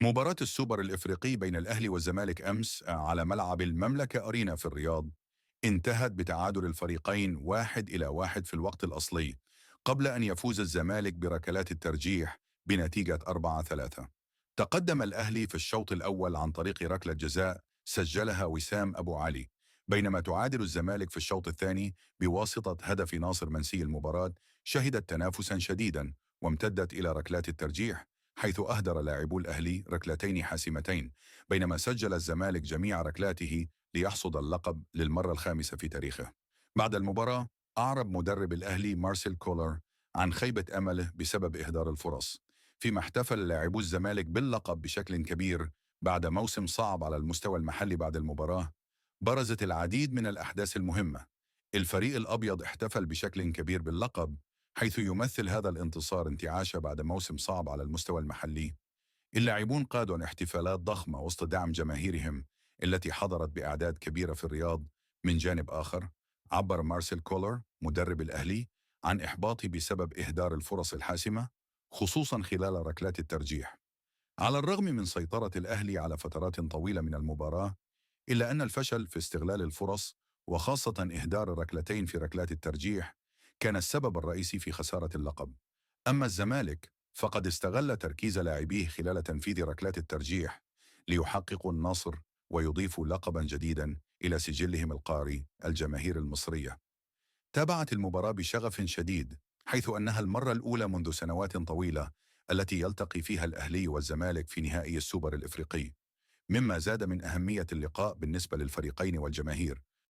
مباراة السوبر الإفريقي بين الأهلي والزمالك أمس على ملعب المملكة أرينا في الرياض انتهت بتعادل الفريقين 1-1 في الوقت الأصلي، قبل أن يفوز الزمالك بركلات الترجيح بنتيجة 4-3. تقدم الأهلي في الشوط الأول عن طريق ركلة جزاء سجلها وسام أبو علي، بينما تعادل الزمالك في الشوط الثاني بواسطة هدف ناصر منسي. المباراة شهدت تنافسا شديدا وامتدت إلى ركلات الترجيح، حيث أهدر لاعبو الأهلي ركلتين حاسمتين، بينما سجل الزمالك جميع ركلاته ليحصد اللقب للمرة الخامسة في تاريخه. بعد المباراة أعرب مدرب الأهلي مارسيل كولر عن خيبة أمله بسبب إهدار الفرص، فيما احتفل لاعبو الزمالك باللقب بشكل كبير بعد موسم صعب على المستوى المحلي. بعد المباراة برزت العديد من الأحداث المهمة. الفريق الأبيض احتفل بشكل كبير باللقب، حيث يمثل هذا الانتصار انتعاشة بعد موسم صعب على المستوى المحلي. اللاعبون قادوا احتفالات ضخمة وسط دعم جماهيرهم التي حضرت بأعداد كبيرة في الرياض. من جانب آخر، عبر مارسيل كولر مدرب الأهلي عن إحباطه بسبب إهدار الفرص الحاسمة، خصوصا خلال ركلات الترجيح. على الرغم من سيطرة الأهلي على فترات طويلة من المباراة، إلا أن الفشل في استغلال الفرص، وخاصة إهدار الركلتين في ركلات الترجيح، كان السبب الرئيسي في خسارة اللقب. أما الزمالك فقد استغل تركيز لاعبيه خلال تنفيذ ركلات الترجيح ليحققوا النصر ويضيفوا لقبا جديدا إلى سجلهم القاري. الجماهير المصرية تابعت المباراة بشغف شديد، حيث أنها المرة الأولى منذ سنوات طويلة التي يلتقي فيها الأهلي والزمالك في نهائي السوبر الإفريقي، مما زاد من أهمية اللقاء بالنسبة للفريقين والجماهير.